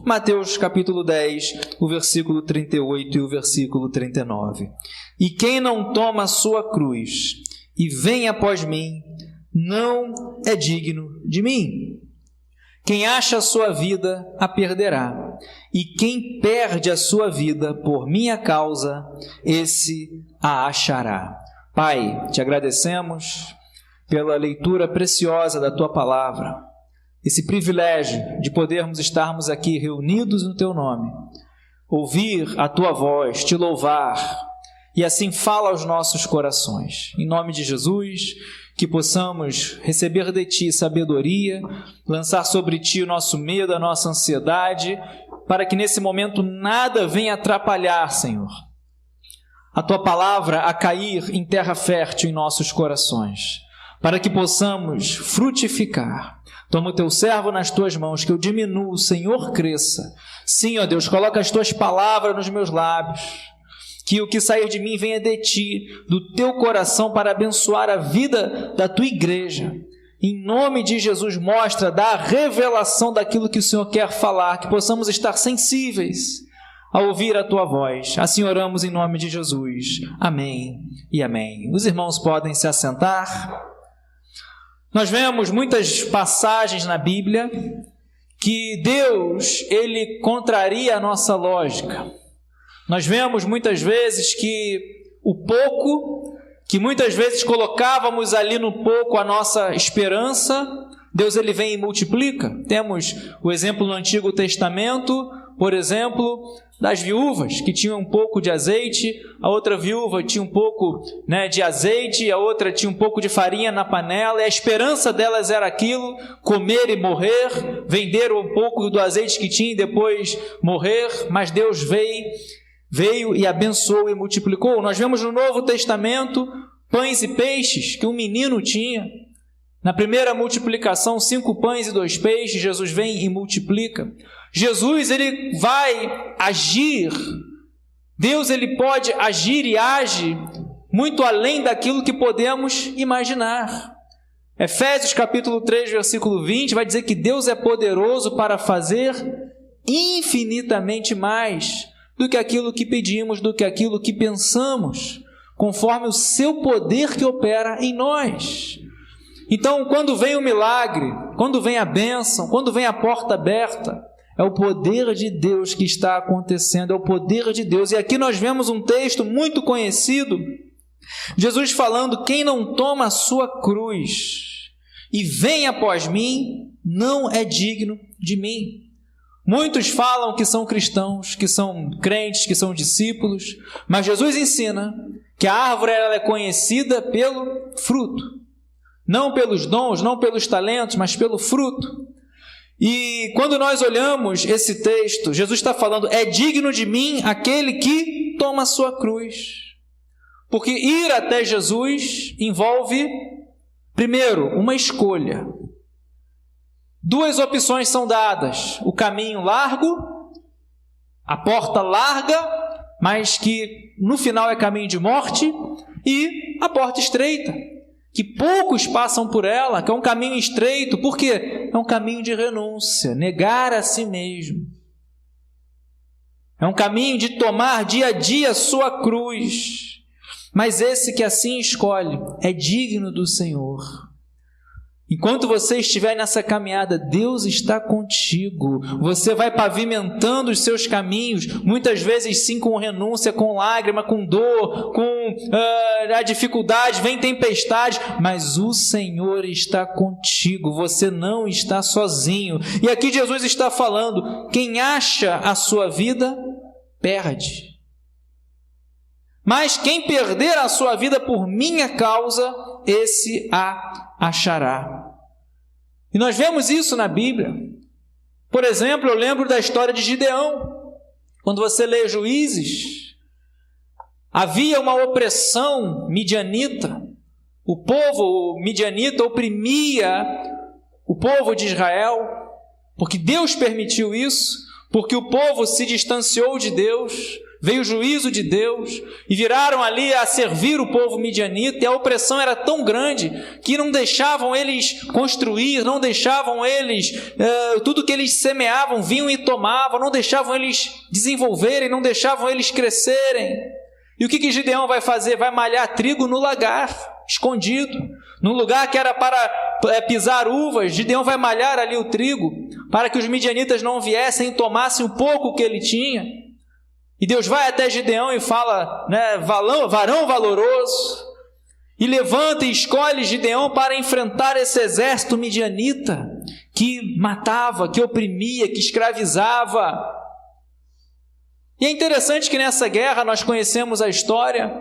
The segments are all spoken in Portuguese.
Mateus capítulo 10, o versículo 38 e o versículo 39. E quem não toma a sua cruz e vem após mim, não é digno de mim. Quem acha a sua vida, a perderá. E quem perde a sua vida por minha causa, esse a achará. Pai, te agradecemos pela leitura preciosa da Tua Palavra, esse privilégio de podermos estarmos aqui reunidos no Teu nome, ouvir a Tua voz, Te louvar, e assim fala aos nossos corações. Em nome de Jesus, que possamos receber de Ti sabedoria, lançar sobre Ti o nosso medo, a nossa ansiedade, para que nesse momento nada venha atrapalhar, Senhor, a Tua Palavra a cair em terra fértil em nossos corações, para que possamos frutificar. Toma o Teu servo nas Tuas mãos, que eu diminua, o Senhor cresça. Sim, ó Deus, coloca as Tuas palavras nos meus lábios, que o que sair de mim venha de Ti, do Teu coração, para abençoar a vida da Tua igreja. Em nome de Jesus, mostra, dá a revelação daquilo que o Senhor quer falar, que possamos estar sensíveis a ouvir a Tua voz. Assim oramos em nome de Jesus. Amém e amém. Os irmãos podem se assentar. Nós vemos muitas passagens na Bíblia que Deus, Ele contraria a nossa lógica. Nós vemos muitas vezes que o pouco, que muitas vezes colocávamos ali no pouco a nossa esperança, Deus ele vem e multiplica. Temos o exemplo no Antigo Testamento, por exemplo, das viúvas que tinham um pouco de azeite, a outra viúva tinha um pouco de azeite, a outra tinha um pouco de farinha na panela, e a esperança delas era aquilo, comer e morrer, vender um pouco do azeite que tinha e depois morrer, mas Deus veio e abençoou e multiplicou. Nós vemos no Novo Testamento pães e peixes que um menino tinha. Na primeira multiplicação, 5 pães e 2 peixes, Jesus vem e multiplica. Jesus, ele vai agir. Deus, ele pode agir e age muito além daquilo que podemos imaginar. Efésios capítulo 3, versículo 20, vai dizer que Deus é poderoso para fazer infinitamente mais do que aquilo que pedimos, do que aquilo que pensamos, conforme o seu poder que opera em nós. Então, quando vem o milagre, quando vem a bênção, quando vem a porta aberta, é o poder de Deus que está acontecendo, é o poder de Deus. E aqui nós vemos um texto muito conhecido, Jesus falando: quem não toma a sua cruz e vem após mim, não é digno de mim. Muitos falam que são cristãos, que são crentes, que são discípulos, mas Jesus ensina que a árvore ela é conhecida pelo fruto. Não pelos dons, não pelos talentos, mas pelo fruto. E quando nós olhamos esse texto, Jesus está falando: é digno de mim aquele que toma a sua cruz. Porque ir até Jesus envolve, primeiro, uma escolha. 2 opções são dadas: o caminho largo, a porta larga, mas que no final é caminho de morte, e a porta estreita, que poucos passam por ela, que é um caminho estreito. Por quê? É um caminho de renúncia, negar a si mesmo. É um caminho de tomar dia a dia a sua cruz. Mas esse que assim escolhe é digno do Senhor. Enquanto você estiver nessa caminhada, Deus está contigo. Você vai pavimentando os seus caminhos, muitas vezes sim com renúncia, com lágrima, com dor, com a dificuldade, vem tempestade, mas o Senhor está contigo, você não está sozinho. E aqui Jesus está falando: quem acha a sua vida, perde. Mas quem perder a sua vida por minha causa, esse a achará. E nós vemos isso na Bíblia. Por exemplo, eu lembro da história de Gideão. Quando você lê Juízes, havia uma opressão midianita. O povo midianita oprimia o povo de Israel, porque Deus permitiu isso, porque o povo se distanciou de Deus, veio o juízo de Deus, e viraram ali a servir o povo midianita, e a opressão era tão grande, que não deixavam eles construir, não deixavam eles, tudo que eles semeavam, vinham e tomavam, não deixavam eles desenvolverem, não deixavam eles crescerem. E o que Gideão vai fazer? Vai malhar trigo no lagar, escondido, num lugar que era para pisar uvas. Gideão vai malhar ali o trigo, para que os midianitas não viessem e tomassem o pouco que ele tinha. E Deus vai até Gideão e fala, né, varão valoroso, e levanta e escolhe Gideão para enfrentar esse exército midianita, que matava, que oprimia, que escravizava. E é interessante que nessa guerra nós conhecemos a história.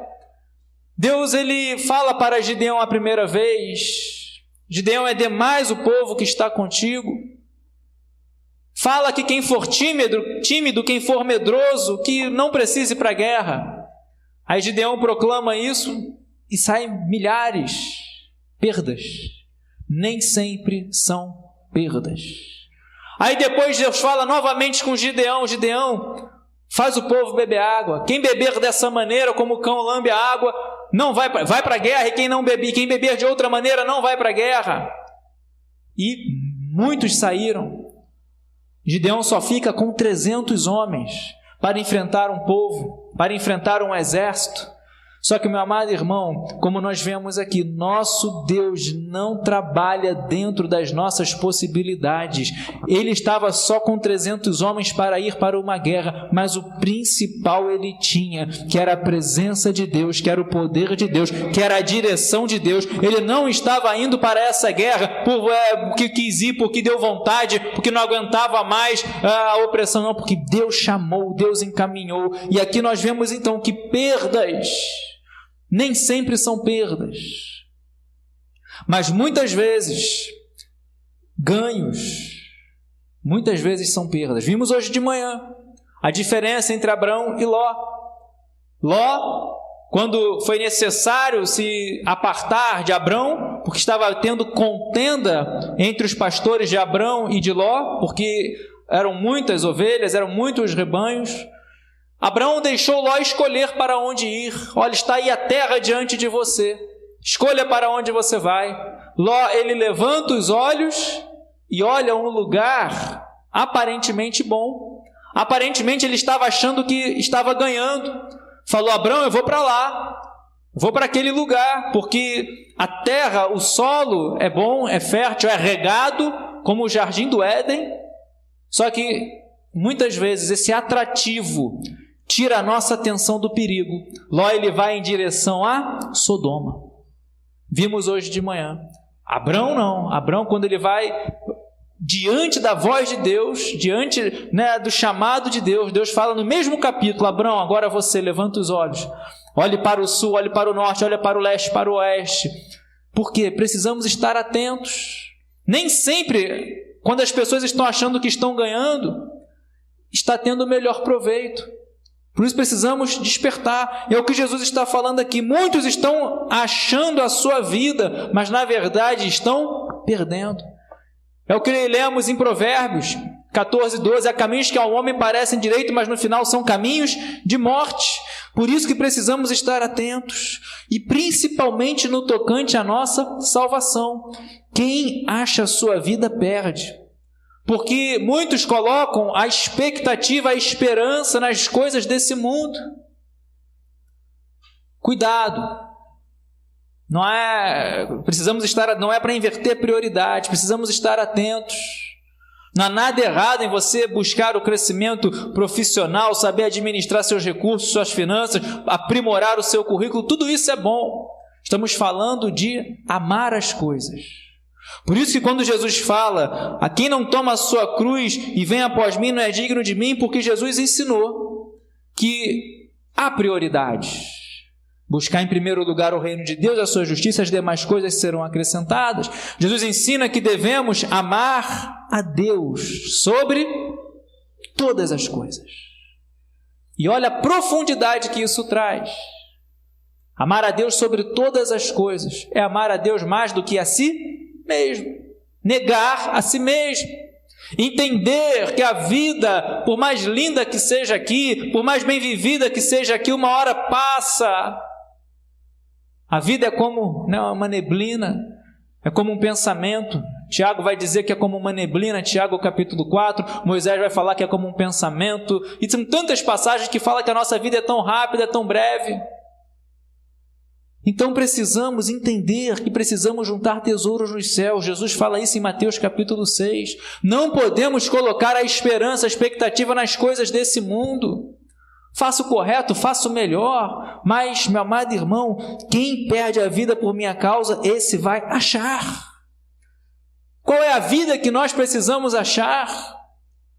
Deus, ele fala para Gideão a primeira vez: Gideão, é demais o povo que está contigo. Fala que quem for tímido, quem for medroso, que não precise ir para a guerra. Aí Gideão proclama isso e saem milhares. Perdas. Nem sempre são perdas. Aí depois Deus fala novamente com Gideão: Gideão, faz o povo beber água. Quem beber dessa maneira, como o cão lambe a água, não vai para a guerra. E quem beber de outra maneira, não vai para a guerra. E muitos saíram. Gideão só fica com 300 homens para enfrentar um povo, para enfrentar um exército. Só que, meu amado irmão, como nós vemos aqui, nosso Deus não trabalha dentro das nossas possibilidades. Ele estava só com 300 homens para ir para uma guerra, mas o principal ele tinha, que era a presença de Deus, que era o poder de Deus, que era a direção de Deus. Ele não estava indo para essa guerra porque quis ir, porque deu vontade, porque não aguentava mais a opressão, não, porque Deus chamou, Deus encaminhou. E aqui nós vemos então que perdas nem sempre são perdas, mas muitas vezes ganhos, muitas vezes são perdas. Vimos hoje de manhã a diferença entre Abrão e Ló. Ló, quando foi necessário se apartar de Abrão, porque estava tendo contenda entre os pastores de Abrão e de Ló, porque eram muitas ovelhas, eram muitos rebanhos, Abraão deixou Ló escolher para onde ir. Olha, está aí a terra diante de você. Escolha para onde você vai. Ló, ele levanta os olhos e olha um lugar aparentemente bom. Aparentemente ele estava achando que estava ganhando. Falou: Abraão, eu vou para lá. Vou para aquele lugar, porque a terra, o solo é bom, é fértil, é regado, como o jardim do Éden. Só que muitas vezes esse atrativo tira a nossa atenção do perigo. Ló, ele vai em direção a Sodoma. Vimos hoje de manhã. Abrão não. Abrão, quando ele vai diante da voz de Deus, diante, do chamado de Deus, Deus fala no mesmo capítulo: Abrão, agora você levanta os olhos, olhe para o sul, olhe para o norte, olhe para o leste, para o oeste. Por quê? Precisamos estar atentos. Nem sempre, quando as pessoas estão achando que estão ganhando, está tendo o melhor proveito. Por isso precisamos despertar. É o que Jesus está falando aqui. Muitos estão achando a sua vida, mas na verdade estão perdendo. É o que lemos em Provérbios 14:12. Há caminhos que ao homem parecem direito, mas no final são caminhos de morte. Por isso que precisamos estar atentos. E principalmente no tocante à nossa salvação. Quem acha a sua vida perde. Porque muitos colocam a expectativa, a esperança nas coisas desse mundo. Cuidado. Não é para inverter prioridade, precisamos estar atentos. Não há nada errado em você buscar o crescimento profissional, saber administrar seus recursos, suas finanças, aprimorar o seu currículo, tudo isso é bom. Estamos falando de amar as coisas. Por isso que quando Jesus fala: a quem não toma a sua cruz e vem após mim não é digno de mim, porque Jesus ensinou que há prioridades. Buscar em primeiro lugar o reino de Deus, a sua justiça, as demais coisas serão acrescentadas. Jesus ensina que devemos amar a Deus sobre todas as coisas. E olha a profundidade que isso traz. Amar a Deus sobre todas as coisas é amar a Deus mais do que a si mesmo. Negar a si mesmo. Entender que a vida, por mais linda que seja aqui, por mais bem vivida que seja aqui, uma hora passa. A vida é como uma neblina, é como um pensamento. Tiago vai dizer que é como uma neblina, Tiago capítulo 4, Moisés vai falar que é como um pensamento, e são tantas passagens que falam que a nossa vida é tão rápida, é tão breve. Então precisamos entender que precisamos juntar tesouros nos céus. Jesus fala isso em Mateus capítulo 6. Não podemos colocar a esperança, a expectativa nas coisas desse mundo. Faça o correto, faça o melhor, mas, meu amado irmão, quem perde a vida por minha causa, esse vai achar. Qual é a vida que nós precisamos achar?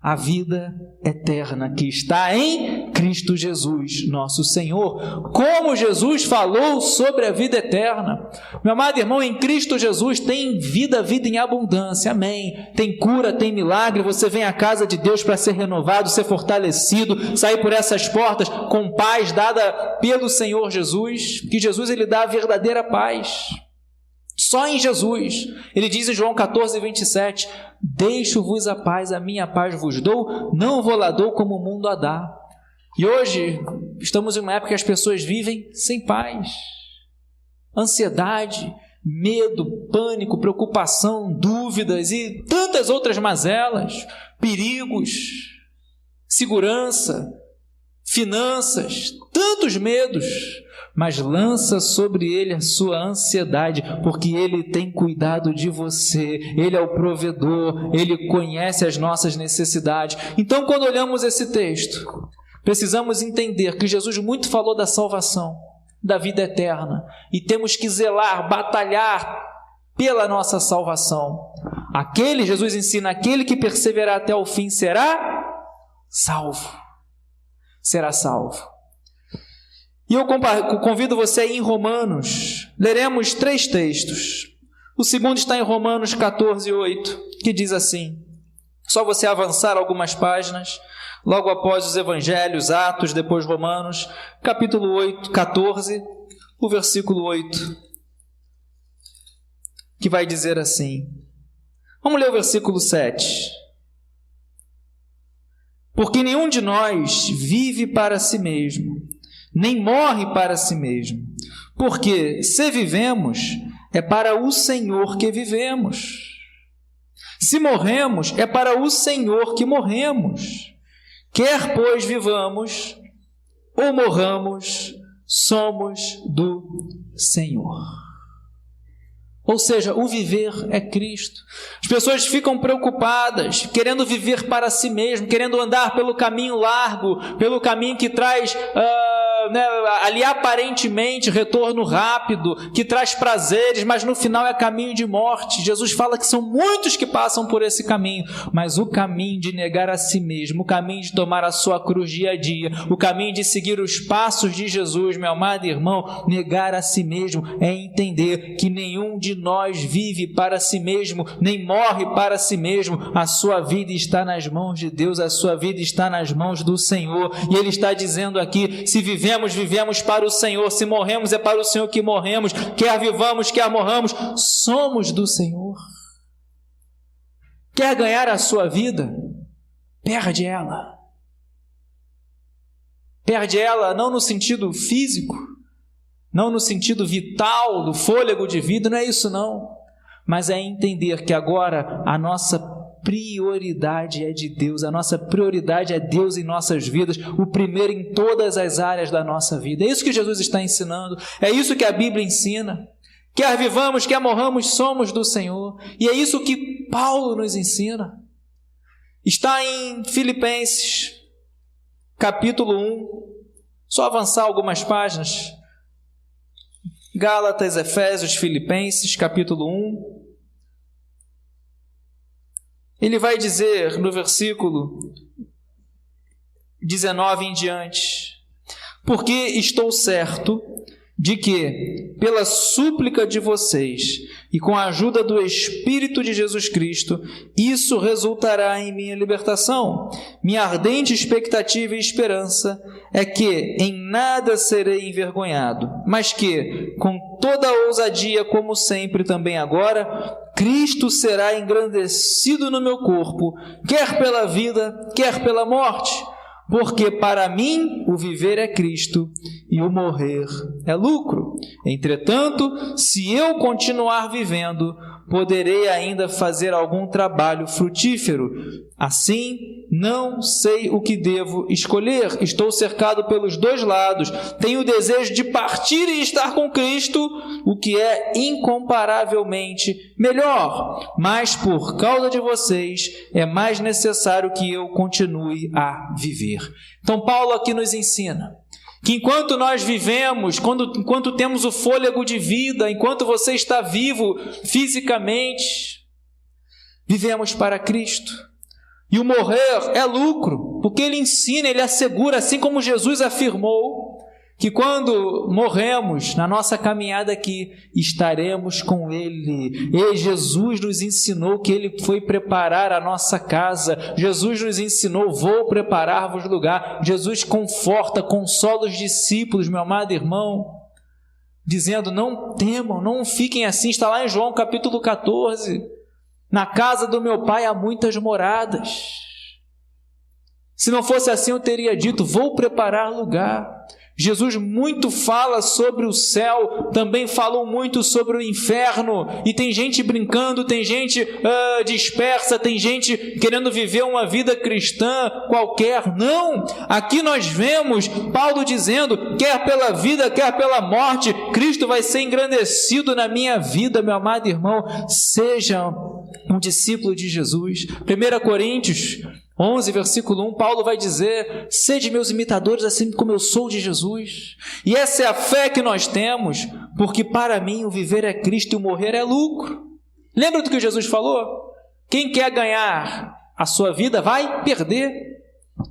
A vida eterna que está em Cristo Jesus, nosso Senhor. Como Jesus falou sobre a vida eterna. Meu amado irmão, em Cristo Jesus tem vida em abundância, amém. Tem cura, tem milagre, você vem à casa de Deus para ser renovado, ser fortalecido, sair por essas portas com paz dada pelo Senhor Jesus, que Jesus ele dá a verdadeira paz. Só em Jesus. Ele diz em João 14, 27, deixo-vos a paz, a minha paz vos dou, não vou lá dou como o mundo a dá. E hoje estamos em uma época que as pessoas vivem sem paz. Ansiedade, medo, pânico, preocupação, dúvidas e tantas outras mazelas, perigos, segurança, finanças, tantos medos. Mas lança sobre ele a sua ansiedade, porque ele tem cuidado de você, ele é o provedor, ele conhece as nossas necessidades. Então, quando olhamos esse texto, precisamos entender que Jesus muito falou da salvação, da vida eterna, e temos que zelar, batalhar pela nossa salvação. Jesus ensina, aquele que perseverar até o fim será salvo. Será salvo. E eu convido você a ir em Romanos. Leremos 3 textos. O segundo está em Romanos 14, 8, que diz assim, só você avançar algumas páginas, logo após os Evangelhos, Atos, depois Romanos, capítulo 8, 14, o versículo 8, que vai dizer assim. Vamos ler o versículo 7. Porque nenhum de nós vive para si mesmo, nem morre para si mesmo. Porque se vivemos, é para o Senhor que vivemos. Se morremos, é para o Senhor que morremos. Quer, pois, vivamos ou morramos, somos do Senhor. Ou seja, o viver é Cristo. As pessoas ficam preocupadas, querendo viver para si mesmo, querendo andar pelo caminho largo, pelo caminho que traz ali aparentemente retorno rápido, que traz prazeres, mas no final é caminho de morte. Jesus fala que são muitos que passam por esse caminho, mas o caminho de negar a si mesmo, o caminho de tomar a sua cruz dia a dia, o caminho de seguir os passos de Jesus, meu amado irmão, negar a si mesmo é entender que nenhum de nós vive para si mesmo, nem morre para si mesmo. A sua vida está nas mãos de Deus, a sua vida está nas mãos do Senhor, e Ele está dizendo aqui, se vivemos para o Senhor, se morremos é para o Senhor que morremos, quer vivamos, quer morramos, somos do Senhor. Quer ganhar a sua vida? Perde ela. Perde ela não no sentido físico, não no sentido vital, do fôlego de vida, não é isso não, mas é entender que agora a nossa prioridade é de Deus, a nossa prioridade é Deus em nossas vidas, o primeiro em todas as áreas da nossa vida. É isso que Jesus está ensinando, é isso que a Bíblia ensina. Quer vivamos, quer morramos, somos do Senhor, e é isso que Paulo nos ensina. Está em Filipenses, capítulo 1, só avançar algumas páginas, Gálatas, Efésios, Filipenses, capítulo 1, ele vai dizer no versículo 19 em diante, porque estou certo de que, pela súplica de vocês e com a ajuda do Espírito de Jesus Cristo, isso resultará em minha libertação. Minha ardente expectativa e esperança é que em nada serei envergonhado, mas que, com toda a ousadia, como sempre também agora, Cristo será engrandecido no meu corpo, quer pela vida, quer pela morte. Porque para mim o viver é Cristo e o morrer é lucro. Entretanto, se eu continuar vivendo, poderei ainda fazer algum trabalho frutífero. Assim, não sei o que devo escolher. Estou cercado pelos dois lados. Tenho o desejo de partir e estar com Cristo, o que é incomparavelmente melhor. Mas por causa de vocês, é mais necessário que eu continue a viver. Então Paulo aqui nos ensina que enquanto nós vivemos, enquanto temos o fôlego de vida, enquanto você está vivo fisicamente, vivemos para Cristo. E o morrer é lucro, porque ele ensina, ele assegura, assim como Jesus afirmou, que quando morremos na nossa caminhada aqui, estaremos com Ele. E Jesus nos ensinou que Ele foi preparar a nossa casa. Jesus nos ensinou, vou preparar-vos lugar. Jesus conforta, consola os discípulos, meu amado irmão, dizendo, não temam, não fiquem assim. Está lá em João capítulo 14. Na casa do meu Pai há muitas moradas. Se não fosse assim, eu teria dito, vou preparar lugar. Jesus muito fala sobre o céu, também falou muito sobre o inferno, e tem gente brincando, tem gente dispersa, tem gente querendo viver uma vida cristã qualquer. Não, aqui nós vemos Paulo dizendo, quer pela vida, quer pela morte, Cristo vai ser engrandecido na minha vida, meu amado irmão. Seja um discípulo de Jesus. 1 Coríntios 11, versículo 1, Paulo vai dizer, sede meus imitadores, assim como eu sou de Jesus. E essa é a fé que nós temos, porque para mim o viver é Cristo e o morrer é lucro. Lembra do que Jesus falou? Quem quer ganhar a sua vida vai perder.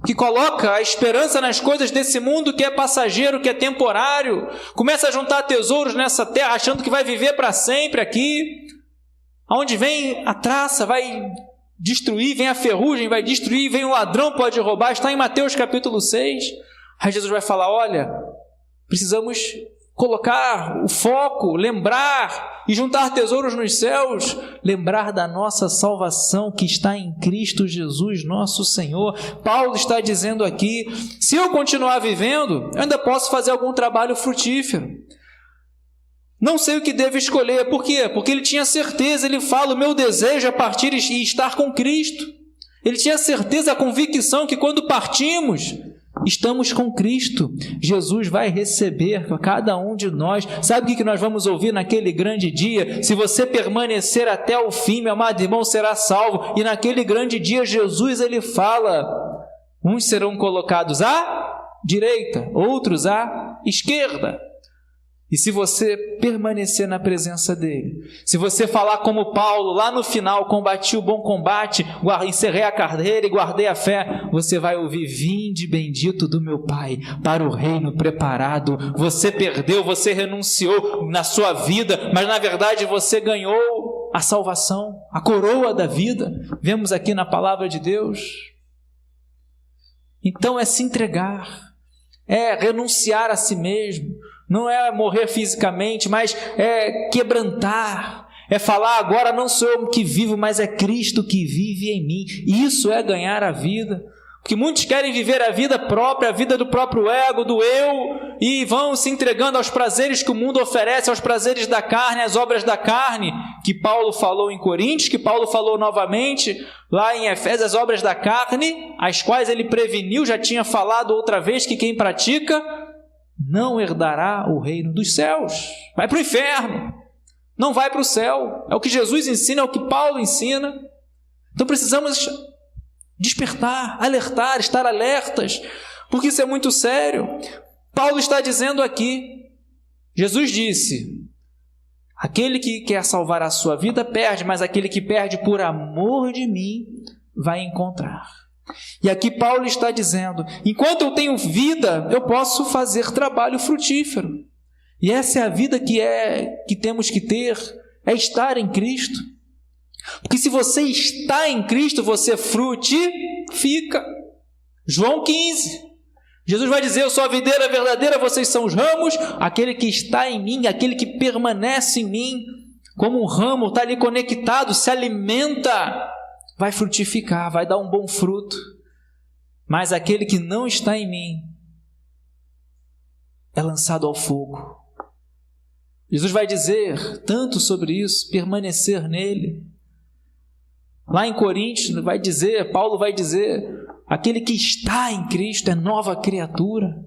Que coloca a esperança nas coisas desse mundo que é passageiro, que é temporário, começa a juntar tesouros nessa terra, achando que vai viver para sempre aqui. Aonde vem a traça, vai destruir, vem a ferrugem, vai destruir, vem o ladrão, pode roubar. Está em Mateus capítulo 6. Aí Jesus vai falar, olha, precisamos colocar o foco, lembrar e juntar tesouros nos céus, lembrar da nossa salvação que está em Cristo Jesus, nosso Senhor. Paulo está dizendo aqui, se eu continuar vivendo, eu ainda posso fazer algum trabalho frutífero. Não sei o que devo escolher. Por quê? Porque ele tinha certeza, ele fala, o meu desejo é partir e estar com Cristo. Ele tinha certeza, a convicção que quando partimos, estamos com Cristo. Jesus vai receber cada um de nós. Sabe o que nós vamos ouvir naquele grande dia? Se você permanecer até o fim, meu amado irmão, será salvo. E naquele grande dia, Jesus, ele fala, uns serão colocados à direita, outros à esquerda. E se você permanecer na presença dele, se você falar como Paulo, lá no final, combati o bom combate, encerrei a carreira e guardei a fé, você vai ouvir, vinde bendito do meu Pai, para o reino preparado. Você perdeu, você renunciou na sua vida, mas na verdade você ganhou a salvação, a coroa da vida. Vemos aqui na palavra de Deus. Então é se entregar, é renunciar a si mesmo. Não é morrer fisicamente, mas é quebrantar, é falar, agora não sou eu que vivo, mas é Cristo que vive em mim. Isso é ganhar a vida, porque muitos querem viver a vida própria, a vida do próprio ego, do eu, e vão se entregando aos prazeres que o mundo oferece, aos prazeres da carne, às obras da carne, que Paulo falou em Coríntios, que Paulo falou novamente lá em Efésios, as obras da carne, as quais ele preveniu, já tinha falado outra vez, que quem pratica não herdará o reino dos céus, vai para o inferno, não vai para o céu. É o que Jesus ensina, é o que Paulo ensina. Então precisamos despertar, alertar, estar alertas, porque isso é muito sério. Paulo está dizendo aqui, Jesus disse, aquele que quer salvar a sua vida perde, mas aquele que perde por amor de mim vai encontrar. E aqui Paulo está dizendo, enquanto eu tenho vida, eu posso fazer trabalho frutífero. E essa é a vida que temos que ter, é estar em Cristo. Porque se você está em Cristo, você frutifica. João 15. Jesus vai dizer, eu sou a videira verdadeira, vocês são os ramos. Aquele que está em mim, aquele que permanece em mim, como um ramo, está ali conectado, se alimenta, vai frutificar, vai dar um bom fruto. Mas aquele que não está em mim é lançado ao fogo. Jesus vai dizer tanto sobre isso, permanecer nele. Lá em Coríntios vai dizer, Paulo vai dizer, aquele que está em Cristo é nova criatura.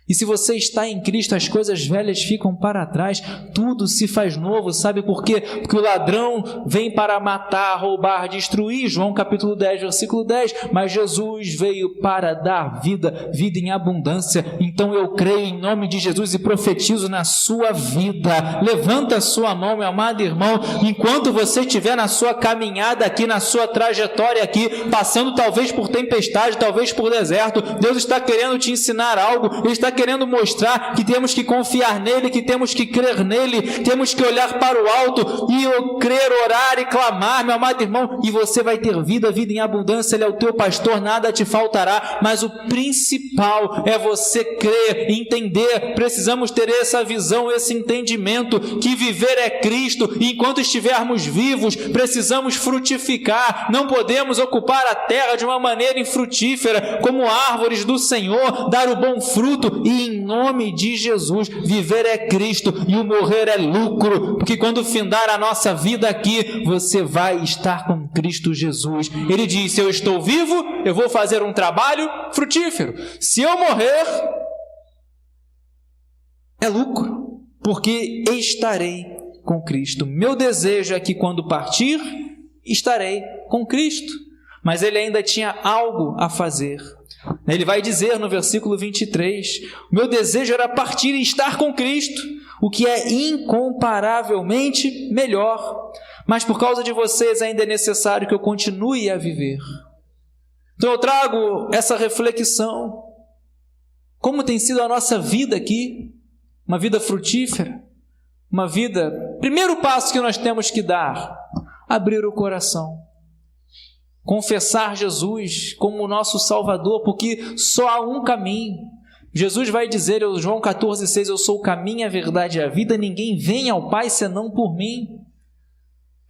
E se você está em Cristo, as coisas velhas ficam para trás, tudo se faz novo, sabe por quê? Porque o ladrão vem para matar, roubar, destruir, João capítulo 10, versículo 10, mas Jesus veio para dar vida, vida em abundância. Então eu creio em nome de Jesus e profetizo na sua vida. Levanta a sua mão, meu amado irmão, enquanto você estiver na sua caminhada aqui, na sua trajetória aqui, passando talvez por tempestade, talvez por deserto, Deus está querendo te ensinar algo, Ele está querendo mostrar que temos que confiar nele, que temos que crer nele, temos que olhar para o alto e crer, orar e clamar, meu amado irmão, e você vai ter vida, vida em abundância. Ele é o teu pastor, nada te faltará, mas o principal é você crer, entender. Precisamos ter essa visão, esse entendimento, que viver é Cristo, e enquanto estivermos vivos, precisamos frutificar. Não podemos ocupar a terra de uma maneira infrutífera, como árvores do Senhor, dar o bom fruto. E em nome de Jesus, viver é Cristo e o morrer é lucro, porque quando findar a nossa vida aqui, você vai estar com Cristo Jesus. Ele diz, se eu estou vivo, eu vou fazer um trabalho frutífero. Se eu morrer, é lucro, porque estarei com Cristo. Meu desejo é que quando partir, estarei com Cristo. Mas ele ainda tinha algo a fazer. Ele vai dizer no versículo 23, o meu desejo era partir e estar com Cristo, o que é incomparavelmente melhor, mas por causa de vocês ainda é necessário que eu continue a viver. Então eu trago essa reflexão, como tem sido a nossa vida aqui, uma vida frutífera, uma vida, primeiro passo que nós temos que dar, abrir o coração. Confessar Jesus como o nosso Salvador, porque só há um caminho. Jesus vai dizer em João 14,6, eu sou o caminho, a verdade e a vida, ninguém vem ao Pai senão por mim.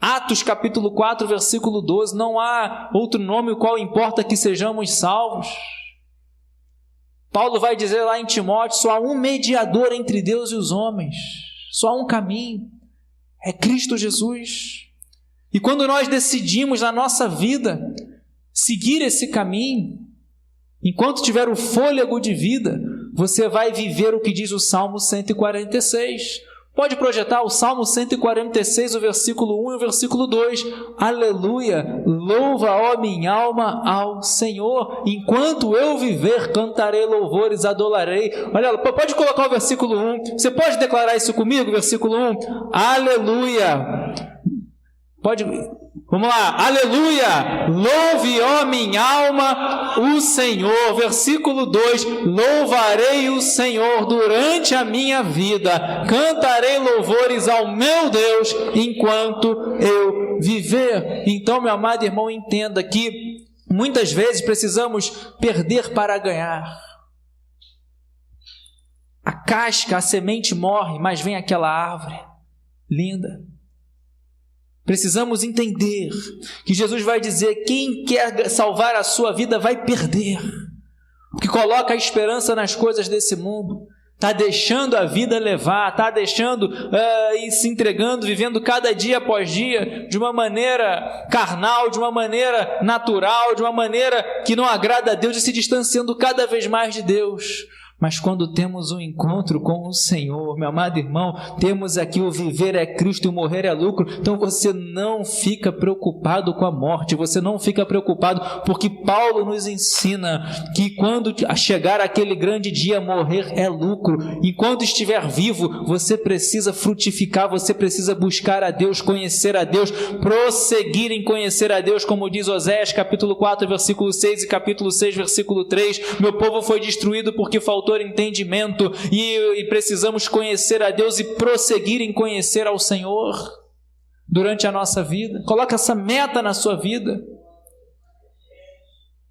Atos capítulo 4, versículo 12, não há outro nome o qual importa que sejamos salvos. Paulo vai dizer lá em Timóteo, só há um mediador entre Deus e os homens, só há um caminho, é Cristo Jesus. E quando nós decidimos na nossa vida seguir esse caminho, enquanto tiver o fôlego de vida, você vai viver o que diz o Salmo 146. Pode projetar o Salmo 146, o versículo 1 e o versículo 2. Aleluia! Louva, ó minha alma, ao Senhor. Enquanto eu viver, cantarei louvores, adorarei. Olha, pode colocar o versículo 1. Você pode declarar isso comigo, versículo 1? Aleluia! Pode, vamos lá, aleluia, louve, ó minha alma, o Senhor. Versículo 2, louvarei o Senhor durante a minha vida, cantarei louvores ao meu Deus, enquanto eu viver. Então, meu amado irmão, entenda que muitas vezes precisamos perder para ganhar. A casca, a semente morre, mas vem aquela árvore linda. Precisamos entender que Jesus vai dizer, quem quer salvar a sua vida vai perder, porque coloca a esperança nas coisas desse mundo, está deixando a vida levar, está deixando e se entregando, vivendo cada dia após dia, de uma maneira carnal, de uma maneira natural, de uma maneira que não agrada a Deus, e se distanciando cada vez mais de Deus. Mas quando temos um encontro com o Senhor, meu amado irmão, temos aqui o viver é Cristo e o morrer é lucro. Então você não fica preocupado com a morte, você não fica preocupado, porque Paulo nos ensina que quando chegar aquele grande dia, morrer é lucro. Enquanto estiver vivo, você precisa frutificar, você precisa buscar a Deus, conhecer a Deus, prosseguir em conhecer a Deus, como diz Oséias capítulo 4, versículo 6 e capítulo 6, versículo 3, meu povo foi destruído porque faltou entendimento, e precisamos conhecer a Deus e prosseguir em conhecer ao Senhor durante a nossa vida. Coloca essa meta na sua vida.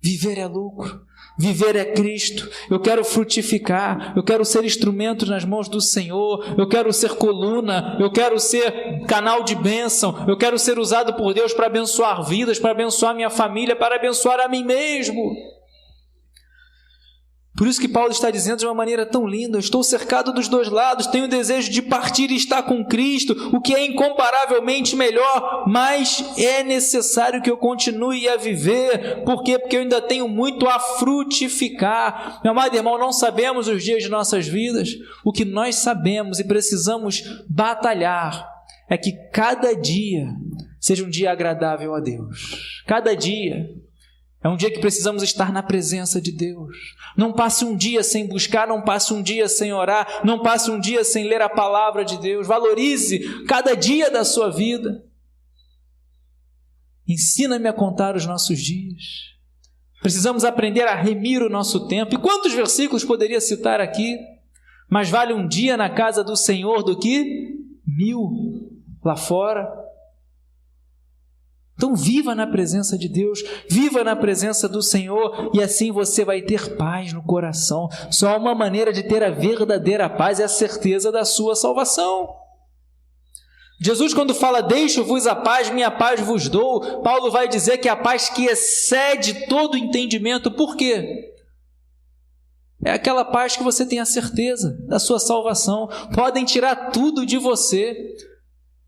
Viver é lucro. Viver é Cristo. Eu quero frutificar, eu quero ser instrumento nas mãos do Senhor, eu quero ser coluna, eu quero ser canal de bênção, eu quero ser usado por Deus para abençoar vidas, para abençoar minha família, para abençoar a mim mesmo. Por isso que Paulo está dizendo de uma maneira tão linda: eu estou cercado dos dois lados, tenho o desejo de partir e estar com Cristo, o que é incomparavelmente melhor, mas é necessário que eu continue a viver. Por quê? Porque eu ainda tenho muito a frutificar. Meu amado irmão, não sabemos os dias de nossas vidas. O que nós sabemos e precisamos batalhar é que cada dia seja um dia agradável a Deus. Cada dia é um dia que precisamos estar na presença de Deus. Não passe um dia sem buscar, não passe um dia sem orar, não passe um dia sem ler a palavra de Deus. Valorize cada dia da sua vida. Ensina-me a contar os nossos dias. Precisamos aprender a remir o nosso tempo. E quantos versículos poderia citar aqui? Mais vale um dia na casa do Senhor do que 1000 lá fora. Então viva na presença de Deus, viva na presença do Senhor, e assim você vai ter paz no coração. Só uma maneira de ter a verdadeira paz é a certeza da sua salvação. Jesus, quando fala, deixo-vos a paz, minha paz vos dou, Paulo vai dizer que a paz que excede todo entendimento. Por quê? É aquela paz que você tem a certeza da sua salvação. Podem tirar tudo de você,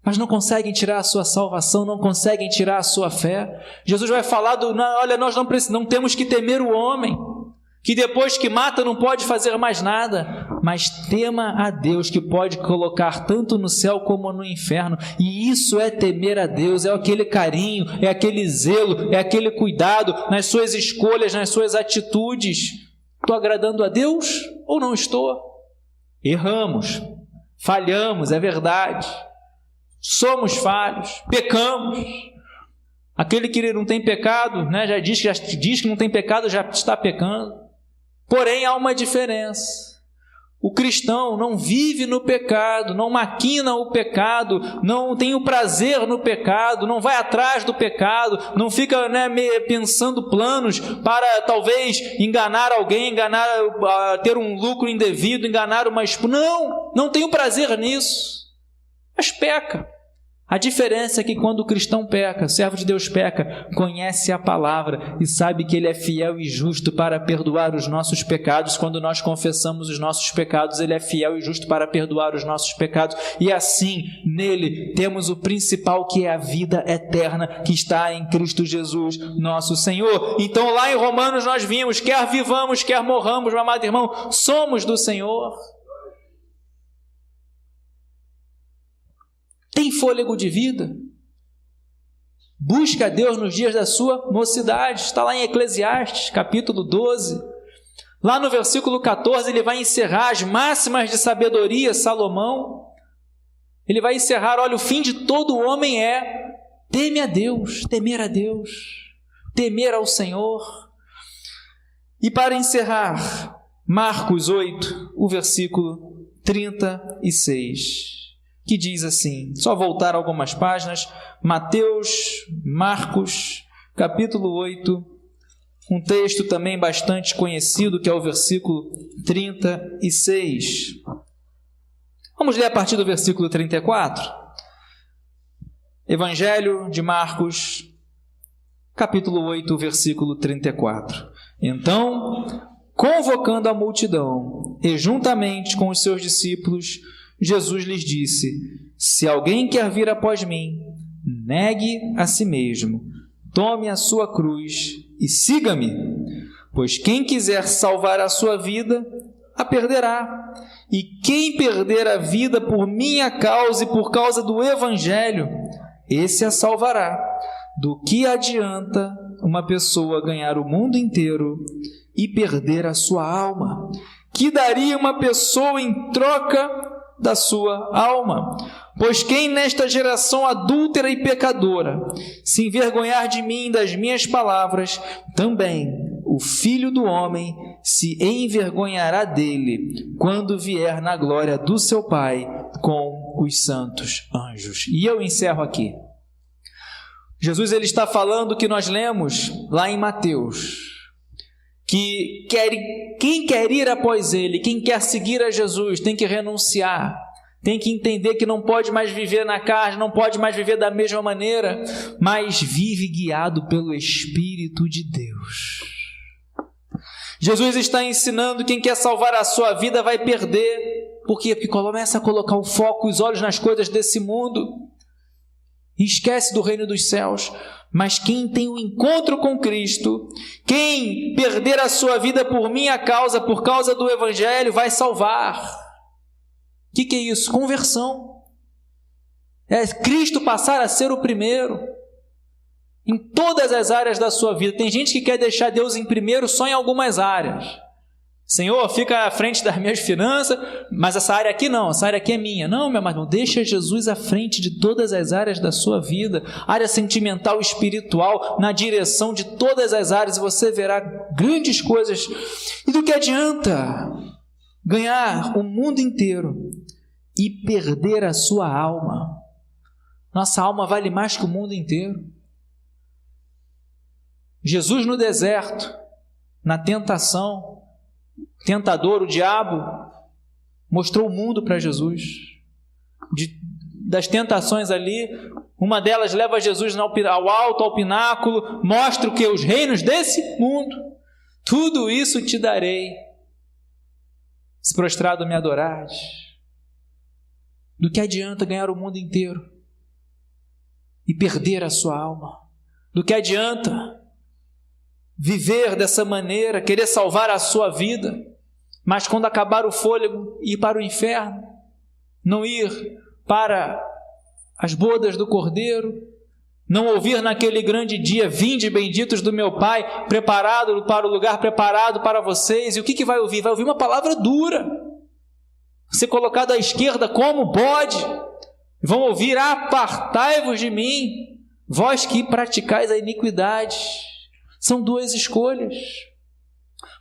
mas não conseguem tirar a sua salvação, não conseguem tirar a sua fé. Jesus vai falar olha, nós não temos que temer o homem, que depois que mata não pode fazer mais nada, mas tema a Deus, que pode colocar tanto no céu como no inferno. E isso é temer a Deus, é aquele carinho, é aquele zelo, é aquele cuidado nas suas escolhas, nas suas atitudes. Estou agradando a Deus ou não estou? Erramos, falhamos, é verdade. Somos falhos, pecamos. Aquele que não tem pecado, né, já diz que não tem pecado, já está pecando. Porém, há uma diferença. O cristão não vive no pecado, não maquina o pecado, não tem o prazer no pecado, não vai atrás do pecado, não fica, pensando planos para talvez enganar alguém, ter um lucro indevido, enganar uma esposa. Não tem o prazer nisso, mas peca. A diferença é que quando o cristão peca, o servo de Deus peca, conhece a palavra e sabe que Ele é fiel e justo para perdoar os nossos pecados. Quando nós confessamos os nossos pecados, Ele é fiel e justo para perdoar os nossos pecados. E assim, nele, temos o principal, que é a vida eterna, que está em Cristo Jesus, nosso Senhor. Então lá em Romanos nós vimos, quer vivamos, quer morramos, meu amado irmão, somos do Senhor. Tem fôlego de vida? Busca a Deus nos dias da sua mocidade. Está lá em Eclesiastes, capítulo 12. Lá no versículo 14, ele vai encerrar as máximas de sabedoria, Salomão. Ele vai encerrar, olha, o fim de todo homem é teme a Deus, temer a Deus, temer ao Senhor. E para encerrar, Marcos 8, o versículo 36. Que diz assim, só voltar algumas páginas, Marcos, capítulo 8, um texto também bastante conhecido, que é o versículo 36. Vamos ler a partir do versículo 34. Evangelho de Marcos, capítulo 8, versículo 34. Então, convocando a multidão, e juntamente com os seus discípulos, Jesus lhes disse, se alguém quer vir após mim, negue a si mesmo, tome a sua cruz e siga-me, pois quem quiser salvar a sua vida, a perderá, e quem perder a vida por minha causa e por causa do Evangelho, esse a salvará. Do que adianta uma pessoa ganhar o mundo inteiro e perder a sua alma? Que daria uma pessoa em troca da sua alma? Pois quem nesta geração adúltera e pecadora se envergonhar de mim e das minhas palavras, também o Filho do Homem se envergonhará dele quando vier na glória do seu Pai com os santos anjos. E eu encerro aqui. Jesus, ele está falando o que nós lemos lá em Mateus. que quem quer ir após Ele, quem quer seguir a Jesus, tem que renunciar, tem que entender que não pode mais viver na carne, não pode mais viver da mesma maneira, mas vive guiado pelo Espírito de Deus. Jesus está ensinando: quem quer salvar a sua vida vai perder. Por quê? Porque começa a colocar o foco, os olhos nas coisas desse mundo e esquece do reino dos céus. Mas quem tem um encontro com Cristo, quem perder a sua vida por minha causa, por causa do Evangelho, vai salvar. O que é isso? Conversão. É Cristo passar a ser o primeiro em todas as áreas da sua vida. Tem gente que quer deixar Deus em primeiro só em algumas áreas. Senhor, fica à frente das minhas finanças, mas essa área aqui não, essa área aqui é minha. Não, meu irmão, deixa Jesus à frente de todas as áreas da sua vida, área sentimental, espiritual, na direção de todas as áreas, e você verá grandes coisas. E do que adianta ganhar o mundo inteiro e perder a sua alma? Nossa alma vale mais que o mundo inteiro. Jesus no deserto, na tentação, tentador, o diabo, mostrou o mundo para Jesus. Das tentações ali, uma delas leva Jesus ao alto, ao pináculo, mostra o que? Os reinos desse mundo. Tudo isso te darei, se prostrado me adorares. Do que adianta ganhar o mundo inteiro e perder a sua alma? Do que adianta viver dessa maneira, querer salvar a sua vida, mas quando acabar o fôlego, ir para o inferno, não ir para as bodas do Cordeiro, não ouvir naquele grande dia: vinde benditos do meu Pai, preparado para o lugar preparado para vocês. E o que vai ouvir? Vai ouvir uma palavra dura, ser colocado à esquerda como bode. Vão ouvir: apartai-vos de mim, vós que praticais a iniquidade. São duas escolhas.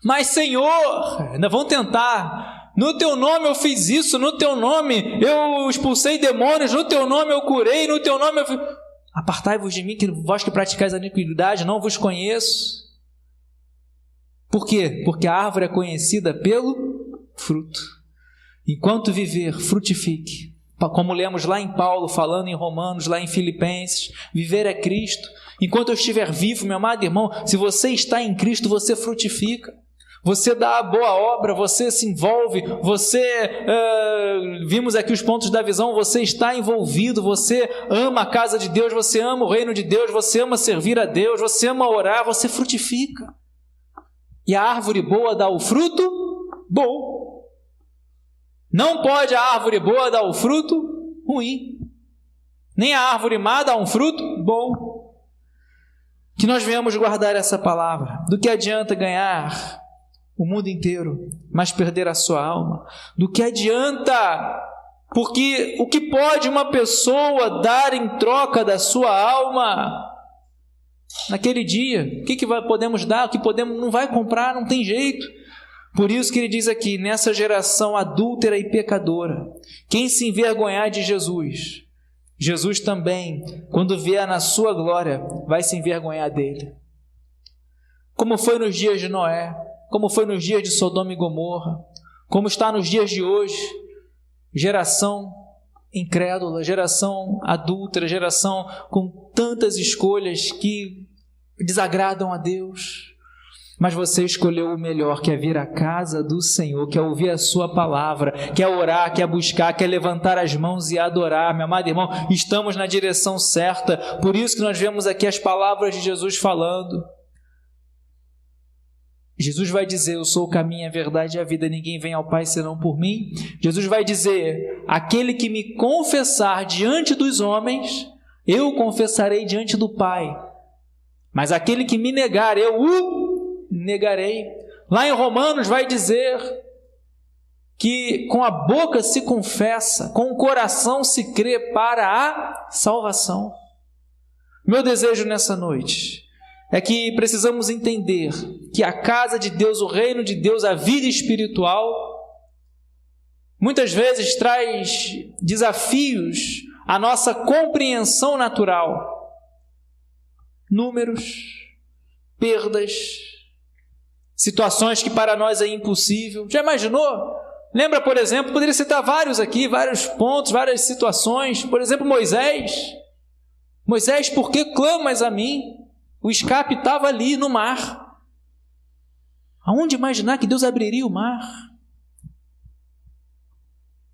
Mas Senhor, ainda vão tentar: no teu nome eu fiz isso, no teu nome eu expulsei demônios, no teu nome eu curei, no teu nome eu... Apartai-vos de mim, que vós que praticais a iniquidade, não vos conheço. Por quê? Porque a árvore é conhecida pelo fruto. Enquanto viver, frutifique. Como lemos lá em Paulo, falando em Romanos, lá em Filipenses, viver é Cristo. Enquanto eu estiver vivo, meu amado irmão, se você está em Cristo, você frutifica. Você dá a boa obra, você se envolve, vimos aqui os pontos da visão, você está envolvido, você ama a casa de Deus, você ama o reino de Deus, você ama servir a Deus, você ama orar, você frutifica. E a árvore boa dá o fruto bom. Não pode a árvore boa dar o fruto ruim. Nem a árvore má dá um fruto bom. Que nós venhamos guardar essa palavra. Do que adianta ganhar o mundo inteiro, mas perder a sua alma? Do que adianta? Porque o que pode uma pessoa dar em troca da sua alma naquele dia? O que podemos dar? O que podemos, não vai comprar, não tem jeito. Por isso que ele diz aqui: nessa geração adúltera e pecadora, quem se envergonhar de Jesus, Jesus também, quando vier na sua glória, vai se envergonhar dele. Como foi nos dias de Noé, como foi nos dias de Sodoma e Gomorra, como está nos dias de hoje, geração incrédula, geração adúltera, geração com tantas escolhas que desagradam a Deus. Mas você escolheu o melhor, que é vir à casa do Senhor, que é ouvir a sua palavra, que é orar, que é buscar, que é levantar as mãos e adorar. Meu amado irmão, estamos na direção certa. Por isso que nós vemos aqui as palavras de Jesus falando. Jesus vai dizer: eu sou o caminho, a verdade e a vida, ninguém vem ao Pai senão por mim. Jesus vai dizer: aquele que me confessar diante dos homens, eu confessarei diante do Pai. Mas aquele que me negar, eu o negarei. Lá em Romanos vai dizer que com a boca se confessa, com o coração se crê para a salvação. Meu desejo nessa noite é que precisamos entender que a casa de Deus, o reino de Deus, a vida espiritual, muitas vezes traz desafios à nossa compreensão natural. Números, perdas, situações que para nós é impossível. Já imaginou? Lembra, por exemplo, poderia citar vários aqui, vários pontos, várias situações. Por exemplo, Moisés. Moisés, por que clamas a mim? O escape estava ali no mar. Aonde imaginar que Deus abriria o mar?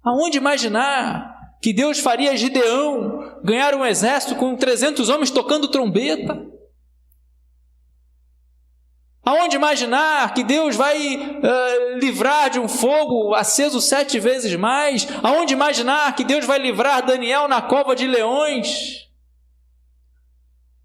Aonde imaginar que Deus faria Gideão ganhar um exército com 300 homens tocando trombeta? Aonde imaginar que Deus vai livrar de um fogo aceso 7 vezes mais? Aonde imaginar que Deus vai livrar Daniel na cova de leões?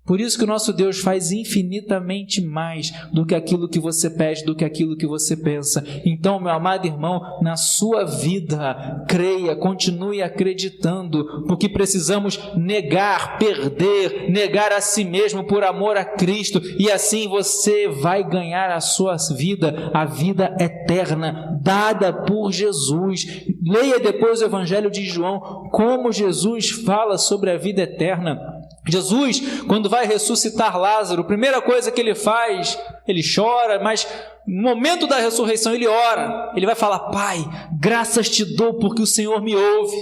Por isso que o nosso Deus faz infinitamente mais do que aquilo que você pede, do que aquilo que você pensa. Então, meu amado irmão, na sua vida, creia, continue acreditando, porque precisamos negar, perder, negar a si mesmo por amor a Cristo, e assim você vai ganhar a sua vida, a vida eterna, dada por Jesus. Leia depois o Evangelho de João, como Jesus fala sobre a vida eterna. Jesus, quando vai ressuscitar Lázaro, a primeira coisa que ele faz, ele chora, mas no momento da ressurreição ele ora, ele vai falar: Pai, graças te dou porque o Senhor me ouve.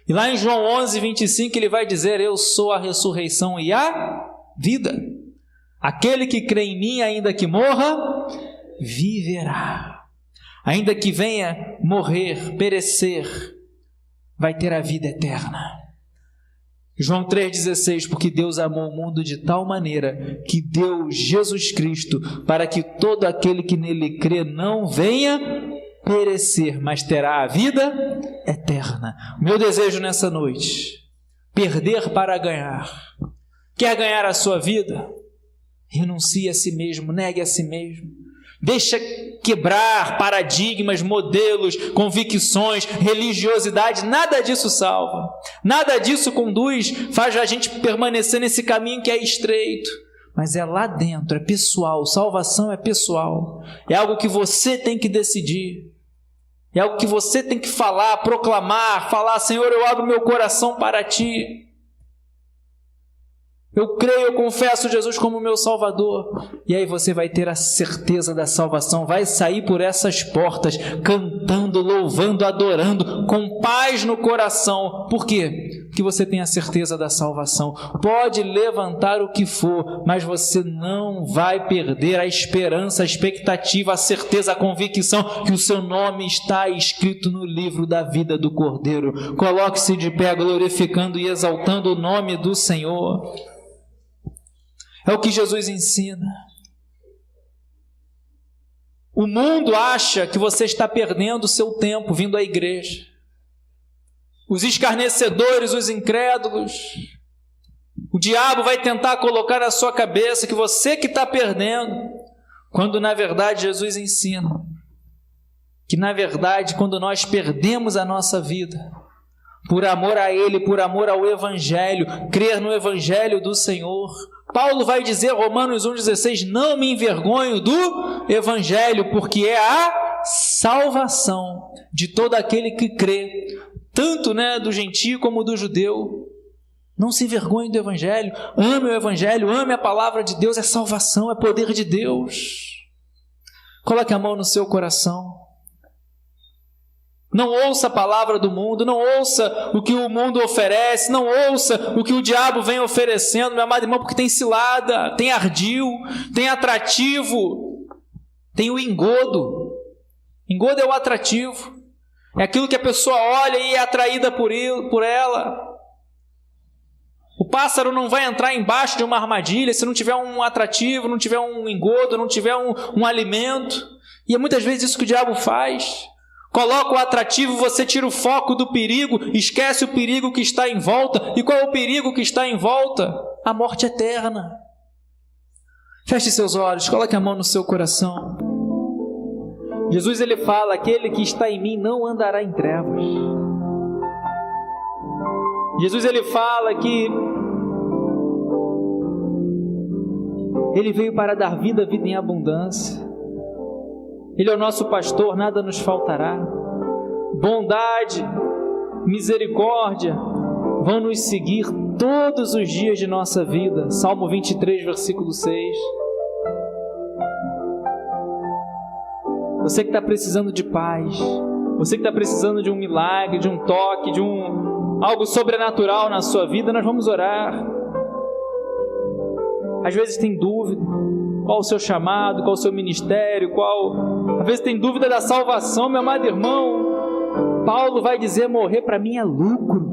E lá em João 11, 25 ele vai dizer: eu sou a ressurreição e a vida. Aquele que crê em mim, ainda que morra, viverá. Ainda que venha morrer, perecer, vai ter a vida eterna. João 3,16, porque Deus amou o mundo de tal maneira que deu Jesus Cristo para que todo aquele que nele crê não venha perecer, mas terá a vida eterna. Meu desejo nessa noite, perder para ganhar. Quer ganhar a sua vida? Renuncie a si mesmo, negue a si mesmo. Deixa quebrar paradigmas, modelos, convicções, religiosidade, nada disso salva. Nada disso conduz, faz a gente permanecer nesse caminho que é estreito. Mas é lá dentro, é pessoal, salvação é pessoal. É algo que você tem que decidir. É algo que você tem que falar, proclamar, falar: Senhor, eu abro meu coração para Ti. Eu creio, eu confesso Jesus como meu Salvador. E aí você vai ter a certeza da salvação, vai sair por essas portas, cantando, louvando, adorando, com paz no coração. Por quê? Porque você tem a certeza da salvação. Pode levantar o que for, mas você não vai perder a esperança, a expectativa, a certeza, a convicção que o seu nome está escrito no livro da vida do Cordeiro. Coloque-se de pé, glorificando e exaltando o nome do Senhor. É o que Jesus ensina. O mundo acha que você está perdendo o seu tempo vindo à igreja. Os escarnecedores, os incrédulos, o diabo vai tentar colocar na sua cabeça que você que está perdendo, quando na verdade Jesus ensina que na verdade quando nós perdemos a nossa vida, por amor a Ele, por amor ao Evangelho, crer no Evangelho do Senhor, Paulo vai dizer, Romanos 1,16, não me envergonho do Evangelho, porque é a salvação de todo aquele que crê, tanto do gentio como do judeu. Não se envergonhe do Evangelho, ame o Evangelho, ame a palavra de Deus, é salvação, é poder de Deus. Coloque a mão no seu coração. Não ouça a palavra do mundo, não ouça o que o mundo oferece, não ouça o que o diabo vem oferecendo, meu amado irmão, porque tem cilada, tem ardil, tem atrativo, tem o engodo. Engodo é o atrativo, é aquilo que a pessoa olha e é atraída por ela. O pássaro não vai entrar embaixo de uma armadilha se não tiver um atrativo, não tiver um engodo, não tiver um alimento. E é muitas vezes isso que o diabo faz. Coloca o atrativo, você tira o foco do perigo, esquece o perigo que está em volta. E qual é o perigo que está em volta? A morte eterna. Feche seus olhos, coloque a mão no seu coração. Jesus ele fala, aquele que está em mim não andará em trevas. Jesus ele fala que Ele veio para dar vida, vida em abundância. Ele é o nosso pastor, nada nos faltará. Bondade, misericórdia vão nos seguir todos os dias de nossa vida. Salmo 23, versículo 6. Você que está precisando de paz, você que está precisando de um milagre, de um toque, de algo sobrenatural na sua vida, nós vamos orar. Às vezes tem dúvida, qual o seu chamado, qual o seu ministério, às vezes tem dúvida da salvação, meu amado irmão. Paulo vai dizer: morrer para mim é lucro.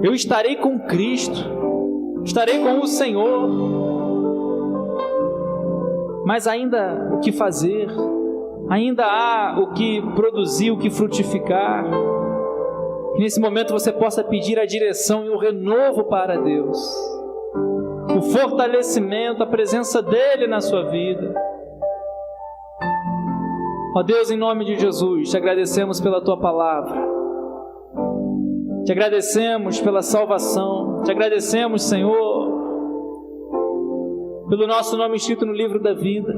Eu estarei com Cristo, estarei com o Senhor. Mas ainda o que fazer, ainda há o que produzir, o que frutificar. Que nesse momento você possa pedir a direção e o renovo para Deus, o fortalecimento, a presença dEle na sua vida. Ó Deus, em nome de Jesus, te agradecemos pela Tua palavra, te agradecemos pela salvação, te agradecemos, Senhor, pelo nosso nome escrito no livro da vida,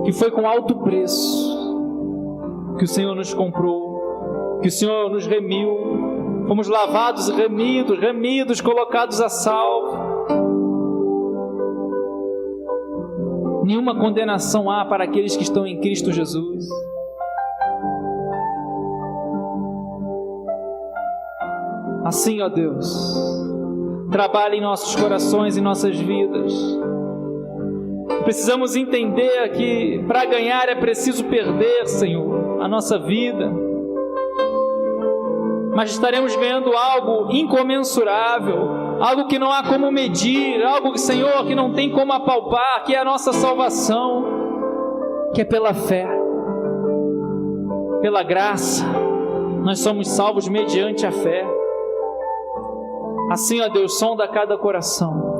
que foi com alto preço que o Senhor nos comprou, que o Senhor nos remiu, fomos lavados, remidos, colocados a salvo. Nenhuma condenação há para aqueles que estão em Cristo Jesus. Assim, ó Deus, trabalhe em nossos corações, em nossas vidas. Precisamos entender que para ganhar é preciso perder, Senhor, a nossa vida. Mas estaremos ganhando algo incomensurável, algo que não há como medir, algo, Senhor, que não tem como apalpar, que é a nossa salvação, que é pela fé, pela graça. Nós somos salvos mediante a fé. Assim, ó Deus, sonda cada coração.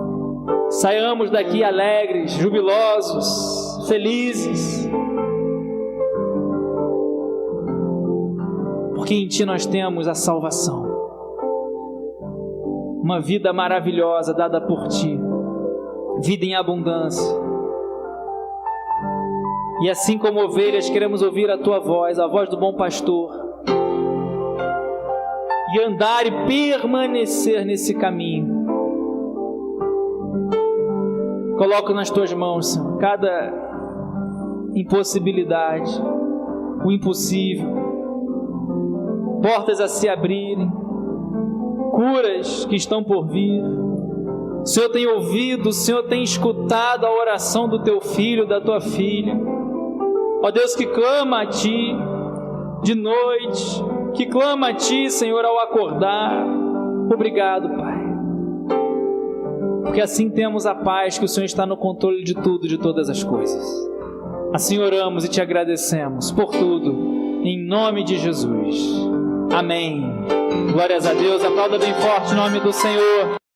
Saiamos daqui alegres, jubilosos, felizes, porque em Ti nós temos a salvação, uma vida maravilhosa dada por Ti, vida em abundância. E assim como ovelhas queremos ouvir a Tua voz, a voz do bom pastor, e andar e permanecer nesse caminho. Coloco nas Tuas mãos, Senhor, cada impossibilidade, o impossível, portas a se abrirem, curas que estão por vir. O Senhor tem ouvido, o Senhor tem escutado a oração do Teu filho, da Tua filha. Ó Deus, que clama a Ti de noite, que clama a Ti, Senhor, ao acordar. Obrigado, Pai, porque assim temos a paz, que o Senhor está no controle de tudo, de todas as coisas. Assim oramos e Te agradecemos por tudo, em nome de Jesus. Amém. Glórias a Deus. Aplauda bem forte o nome do Senhor.